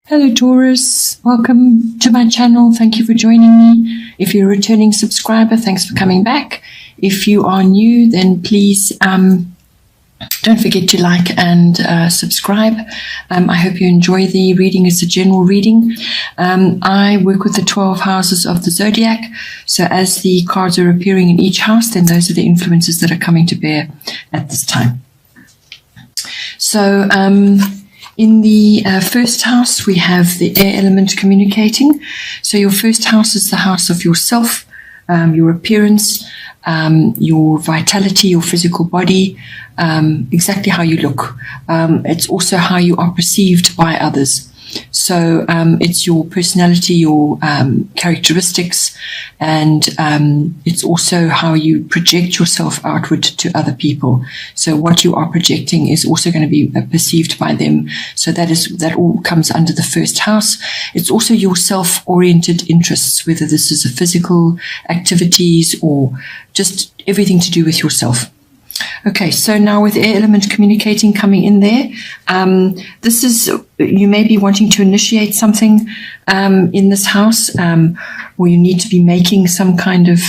Hello Taurus, welcome to my channel. Thank you for joining me. If you're a returning subscriber, thanks for coming back. If you are new, then please don't forget to like and subscribe. I hope you enjoy the reading. It's a general reading. I work with the 12 houses of the zodiac. So as the cards are appearing in each house, then those are the influences that are coming to bear at this time. So in the first house, we have the air element communicating. So your first house is the house of yourself, your appearance, your vitality, your physical body, exactly how you look. It's also how you are perceived by others. So it's your personality, your characteristics, and it's also how you project yourself outward to other people. So what you are projecting is also going to be perceived by them. So that all comes under the first house. It's also your self-oriented interests, whether this is a physical activities or just everything to do with yourself. Okay, so now with air element communicating coming in there, this is, you may be wanting to initiate something in this house, or you need to be making some kind of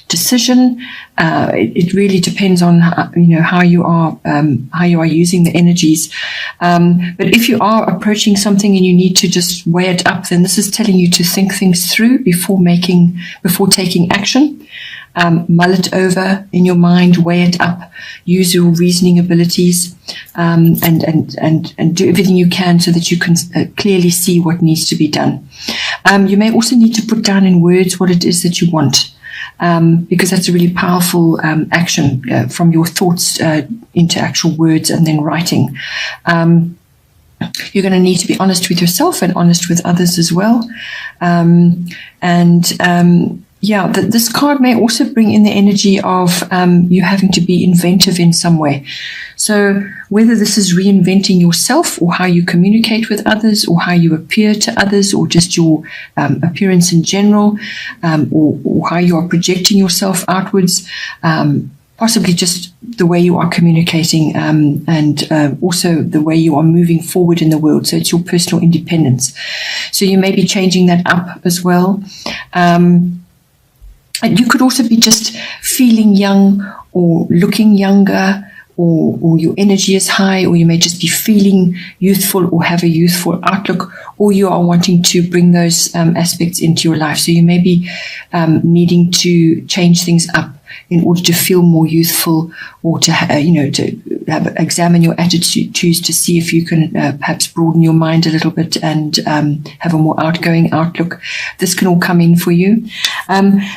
decision. It really depends on how you are using the energies. But if you are approaching something and you need to just weigh it up, then this is telling you to think things through before taking action. Mull it over in your mind, weigh it up, use your reasoning abilities, and do everything you can so that you can clearly see what needs to be done. You may also need to put down in words what it is that you want, because that's a really powerful action from your thoughts into actual words and then writing. You're going to need to be honest with yourself and honest with others as well. Yeah, this card may also bring in the energy of you having to be inventive in some way. So whether this is reinventing yourself or how you communicate with others or how you appear to others or just your appearance in general, or how you are projecting yourself outwards, possibly just the way you are communicating, and also the way you are moving forward in the world. So it's your personal independence. So you may be changing that up as well. And you could also be just feeling young or looking younger, or your energy is high, or you may just be feeling youthful or have a youthful outlook, or you are wanting to bring those aspects into your life. So you may be needing to change things up in order to feel more youthful, or to examine your attitudes to see if you can perhaps broaden your mind a little bit and have a more outgoing outlook. This can all come in for you.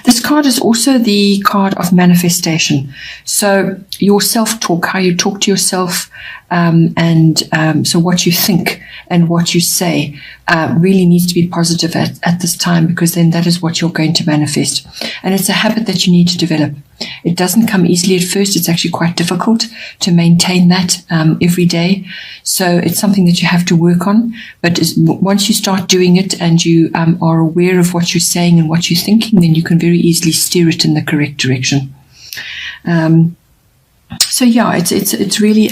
This card is also the card of manifestation. So your self-talk, how you talk to yourself, so what you think and what you say really needs to be positive at this time, because then that is what you're going to manifest. And it's a habit that you need to develop. It doesn't come easily at first. It's actually quite difficult to maintain that every day. So it's something that you have to work on. But once you start doing it and you are aware of what you're saying and what you're thinking, then you can very easily steer it in the correct direction. So yeah, it's really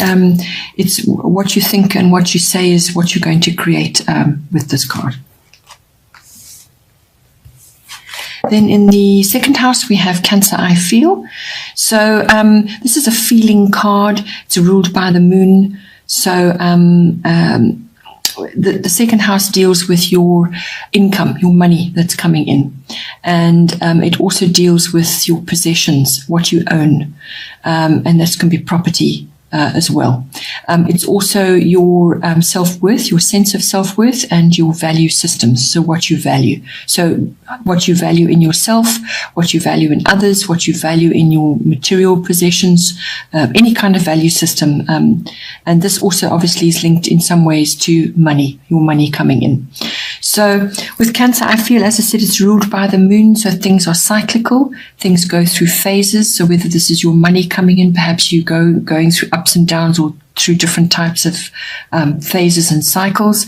it's what you think and what you say is what you're going to create with this card. Then in the second house, we have Cancer, I feel. So this is a feeling card. It's ruled by the moon. So the second house deals with your income, your money that's coming in. And it also deals with your possessions, what you own. And this can be property as well. It's also your self-worth, your sense of self-worth, and your value systems. So what you value. So what you value in yourself, what you value in others, what you value in your material possessions, any kind of value system. And this also obviously is linked in some ways to money, your money coming in. So with Cancer, I feel, as I said, it's ruled by the moon. So things are cyclical. Things go through phases. So whether this is your money coming in, perhaps you going through ups and downs or through different types of phases and cycles.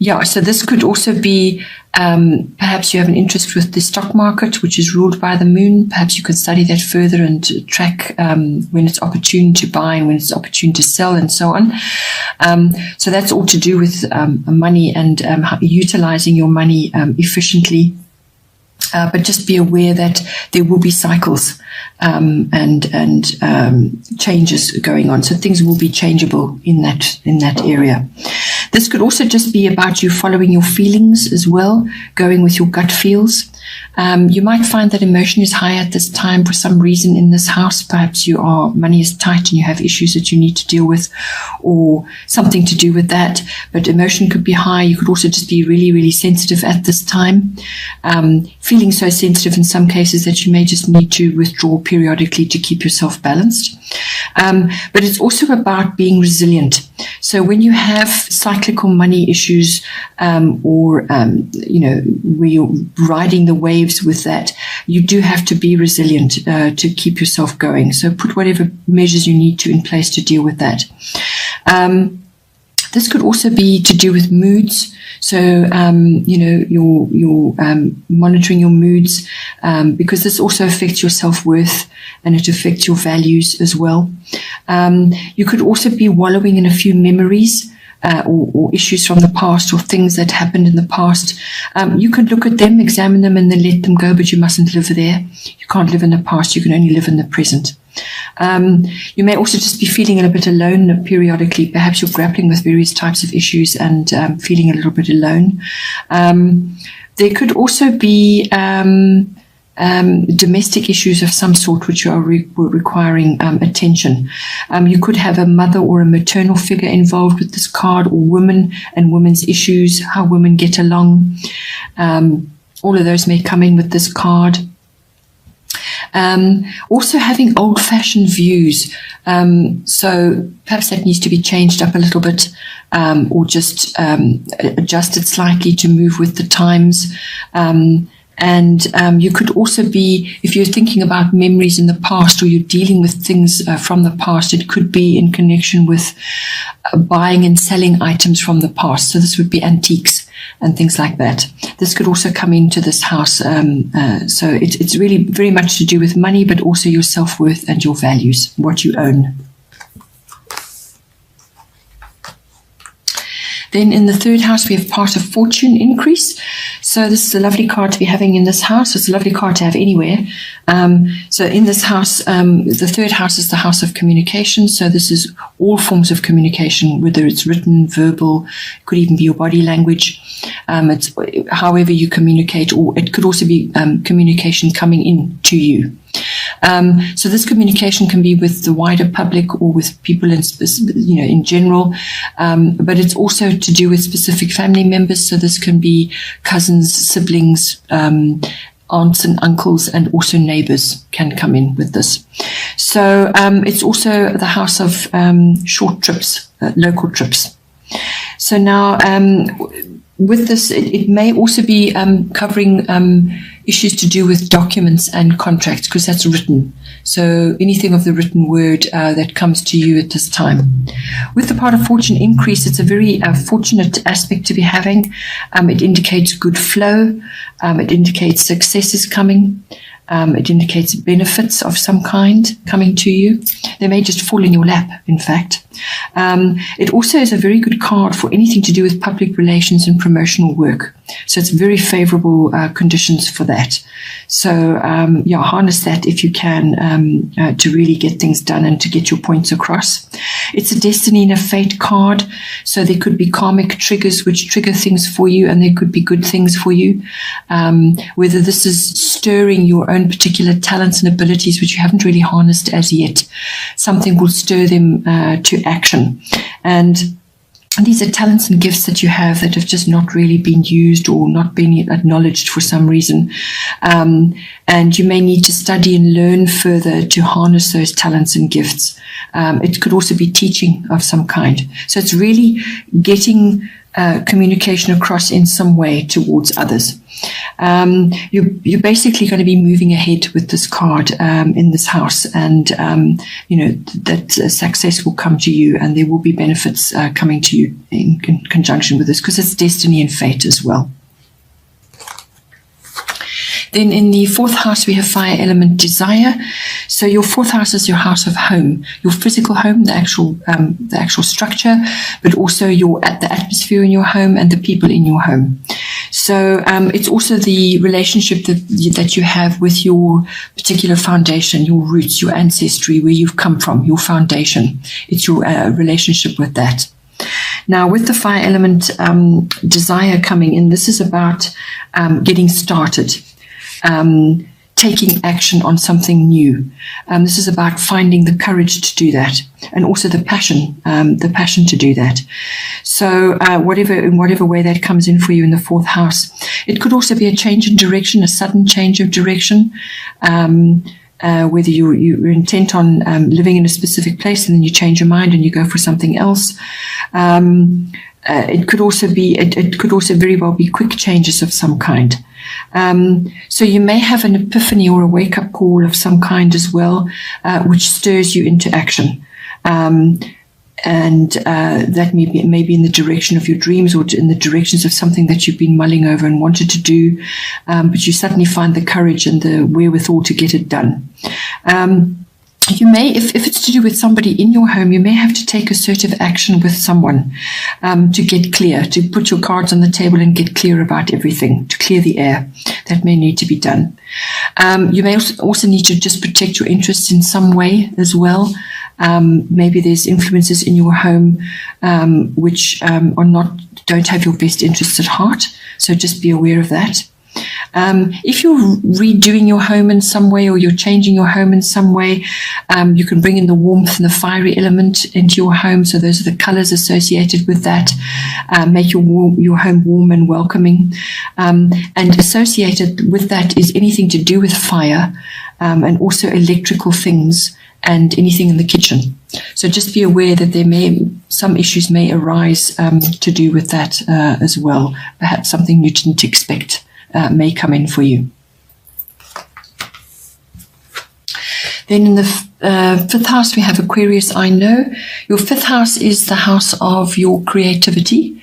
Yeah, so this could also be Perhaps you have an interest with the stock market, which is ruled by the moon. Perhaps you can study that further and track when it's opportune to buy and when it's opportune to sell and so on. So that's all to do with money and utilizing your money efficiently. But just be aware that there will be cycles and changes going on. So things will be changeable in that area. This could also just be about you following your feelings as well, going with your gut feels. You might find that emotion is high at this time for some reason in this house. Perhaps money is tight and you have issues that you need to deal with, or something to do with that. But emotion could be high. You could also just be really, really sensitive at this time. Feeling so sensitive in some cases that you may just need to withdraw periodically to keep yourself balanced. But it's also about being resilient. So when you have cyclical money issues, or where you're riding the waves with that, you do have to be resilient to keep yourself going. So put whatever measures you need to in place to deal with that. This could also be to do with moods. So, you're monitoring your moods, because this also affects your self-worth and it affects your values as well. You could also be wallowing in a few memories, or issues from the past, or things that happened in the past. You can look at them, examine them, and then let them go, but you mustn't live there. You can't live in the past. You can only live in the present. You may also just be feeling a little bit alone periodically. Perhaps you're grappling with various types of issues and feeling a little bit alone. There could also be domestic issues of some sort which are requiring attention. You could have a mother or a maternal figure involved with this card, or women and women's issues, how women get along. All of those may come in with this card. Also having old-fashioned views. So perhaps that needs to be changed up a little bit, or just adjusted slightly to move with the times. And you could also be, if you're thinking about memories in the past, or you're dealing with things from the past, it could be in connection with buying and selling items from the past. So this would be antiques and things like that. This could also come into this house. So it's really very much to do with money, but also your self-worth and your values, what you own. Then in the third house, we have part of fortune increase. So this is a lovely card to be having in this house. It's a lovely card to have anywhere. So in this house, the third house is the house of communication. So this is all forms of communication, whether it's written, verbal, it could even be your body language. It's however you communicate, or it could also be communication coming in to you. So this communication can be with the wider public or with people in general, but it's also to do with specific family members. So this can be cousins, siblings, aunts and uncles, and also neighbors can come in with this. So it's also the house of short trips, local trips. So now with this, it may also be covering issues to do with documents and contracts, because that's written. So anything of the written word that comes to you at this time. With the part of fortune increase, it's a very fortunate aspect to be having. It indicates good flow. It indicates success is coming. It indicates benefits of some kind coming to you. They may just fall in your lap, in fact. It also is a very good card for anything to do with public relations and promotional work. So it's very favorable conditions for that. So harness that if you can to really get things done and to get your points across. It's a destiny and a fate card. So there could be karmic triggers which trigger things for you, and there could be good things for you. Whether this is stirring your own particular talents and abilities which you haven't really harnessed as yet, something will stir them to action. And these are talents and gifts that you have that have just not really been used or not been acknowledged for some reason. And you may need to study and learn further to harness those talents and gifts. It could also be teaching of some kind. So it's really getting communication across in some way towards others. You're basically going to be moving ahead with this card in this house, and that success will come to you, and there will be benefits coming to you in conjunction with this, because it's destiny and fate as well. Then in the fourth house, we have fire element desire. So your fourth house is your house of home, your physical home, the actual structure, but also the atmosphere in your home and the people in your home. So it's also the relationship that you have with your particular foundation, your roots, your ancestry, where you've come from, your foundation. It's your relationship with that. Now, with the fire element desire coming in, this is about getting started, taking action on something new. This is about finding the courage to do that, and also the passion to do that. So in whatever way that comes in for you in the fourth house. It could also be a change in direction, a sudden change of direction. Whether you're intent on living in a specific place and then you change your mind and you go for something else. It could also very well be quick changes of some kind. So you may have an epiphany or a wake-up call of some kind as well, which stirs you into action. And that may be in the direction of your dreams or in the directions of something that you've been mulling over and wanted to do, but you suddenly find the courage and the wherewithal to get it done. You may, if it's to do with somebody in your home, you may have to take assertive action with someone to get clear, to put your cards on the table and get clear about everything, to clear the air. That may need to be done. You may also need to just protect your interests in some way as well. Maybe there's influences in your home which don't have your best interests at heart. So just be aware of that. If you're redoing your home in some way, or you're changing your home in some way, you can bring in the warmth and the fiery element into your home. So those are the colors associated with that. Make your home warm and welcoming. And associated with that is anything to do with fire, and also electrical things and anything in the kitchen. So just be aware that some issues may arise to do with that as well. Perhaps something you didn't expect may come in for you. Then in the fifth house, we have Aquarius, I know. Your fifth house is the house of your creativity,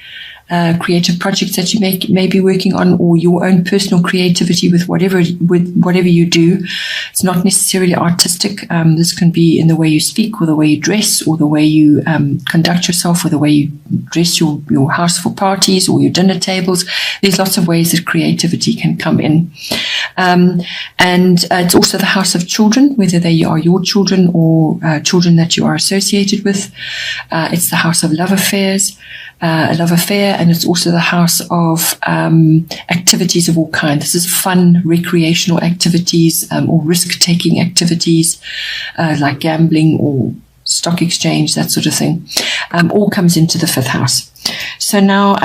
creative projects that you may be working on, or your own personal creativity with whatever you do. It's not necessarily artistic. This can be in the way you speak, or the way you dress, or the way you conduct yourself, or the way you dress your house for parties or your dinner tables. There's lots of ways that creativity can come in. And it's also the house of children, whether they are your children or children that you are associated with. It's the house of love affairs. A love affair, and it's also the house of activities of all kinds. This is fun, recreational activities or risk-taking activities like gambling or stock exchange, that sort of thing. All comes into the fifth house. So now,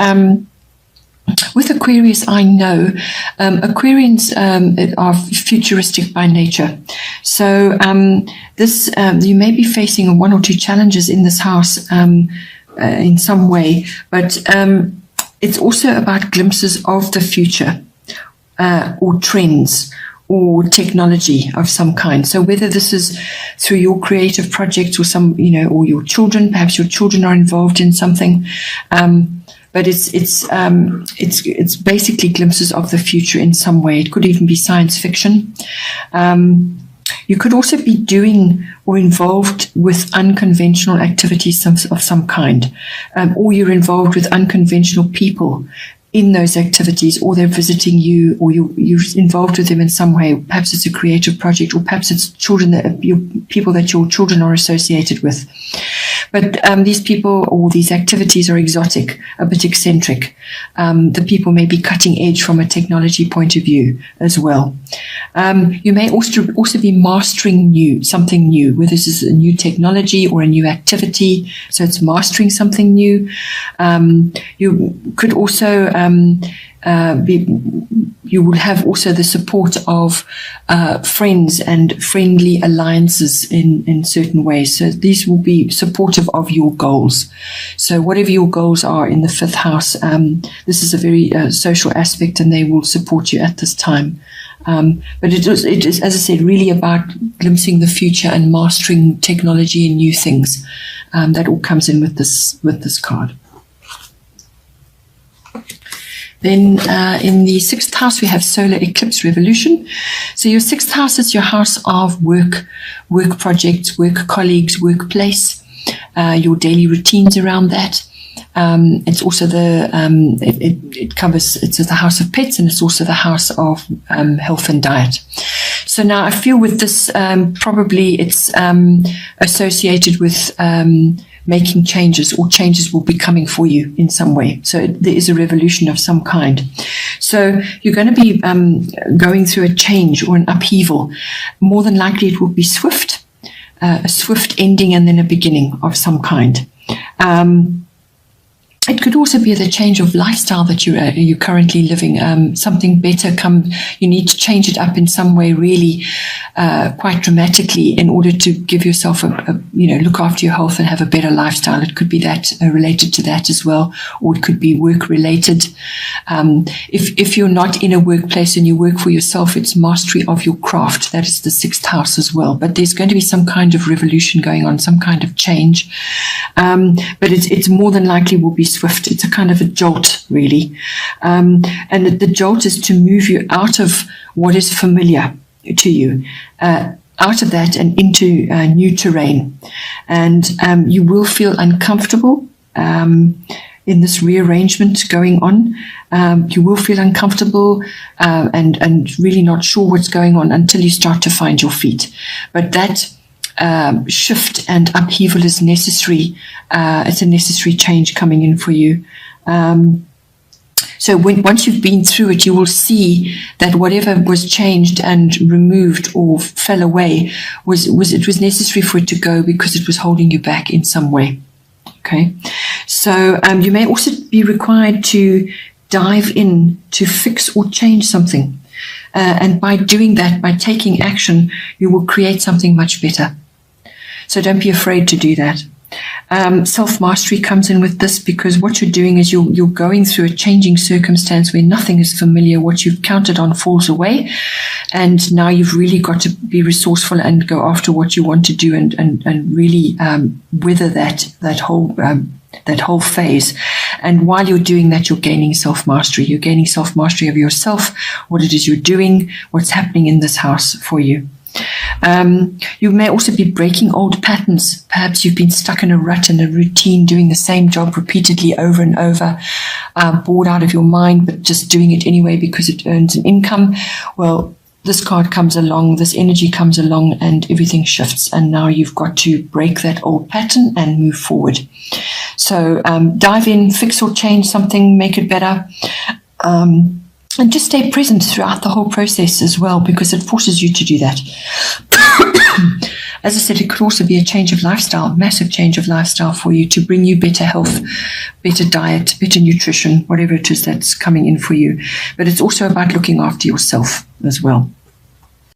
with Aquarius, I know Aquarians are futuristic by nature. So you may be facing one or two challenges in this house in some way, but it's also about glimpses of the future or trends or technology of some kind. So whether this is through your creative projects or or your children, perhaps your children are involved in something, but it's basically glimpses of the future in some way. It could even be science fiction. You could also be doing or involved with unconventional activities of some kind, or you're involved with unconventional people in those activities, or they're visiting you, or you're involved with them in some way. Perhaps it's a creative project, or perhaps it's people that your children are associated with. But these people or these activities are exotic, a bit eccentric. The people may be cutting edge from a technology point of view as well. You may also be mastering something new, whether this is a new technology or a new activity. So it's mastering something new. You could also you will have also the support of friends and friendly alliances in certain ways. So these will be supportive of your goals. So whatever your goals are in the fifth house, this is a very social aspect, and they will support you at this time. But it is, as I said, really about glimpsing the future and mastering technology and new things. That all comes in with this card. Then in the 6th house, we have solar eclipse revolution. So your 6th house is your house of work projects, work colleagues, workplace, your daily routines around that. It's also it covers, it's the house of pets, and it's also the house of health and diet. So now I feel with this, probably it's associated with making changes, or changes will be coming for you in some way. So there is a revolution of some kind. So you're going to be going through a change or an upheaval. More than likely it will be swift, a swift ending and then a beginning of some kind. It could also be the change of lifestyle that you're currently living. Something better you need to change it up in some way, really, quite dramatically, in order to give yourself look after your health and have a better lifestyle. It could be that related to that as well, or it could be work related. If you're not in a workplace and you work for yourself, it's mastery of your craft. That is the 6th house as well. But there's going to be some kind of revolution going on, some kind of change. But it's more than likely will be swift. It's a kind of a jolt, really. And the jolt is to move you out of what is familiar to you, out of that and into new terrain. And you will feel uncomfortable in this rearrangement going on. You will feel uncomfortable and really not sure what's going on until you start to find your feet. But that shift and upheaval is necessary. It's a necessary change coming in for you. So once you've been through it, you will see that whatever was changed and removed or fell away was necessary for it to go, because it was holding you back in some way. Okay, so you may also be required to dive in to fix or change something. And by doing that, by taking action, you will create something much better. So don't be afraid to do that. Self-mastery comes in with this, because what you're doing is you're going through a changing circumstance where nothing is familiar. What you've counted on falls away, and now you've really got to be resourceful and go after what you want to do, and really weather that whole phase. And while you're doing that, you're gaining self-mastery. You're gaining self-mastery of yourself, what it is you're doing, what's happening in this house for you. You may also be breaking old patterns. Perhaps you've been stuck in a rut and a routine, doing the same job repeatedly over and over, bored out of your mind, but just doing it anyway because it earns an income. Well, this card comes along, this energy comes along, and everything shifts. And now you've got to break that old pattern and move forward. So dive in, fix or change something, make it better. And just stay present throughout the whole process as well, because it forces you to do that. As I said, it could also be a change of lifestyle, massive change of lifestyle for you, to bring you better health, better diet, better nutrition, whatever it is that's coming in for you. But it's also about looking after yourself as well.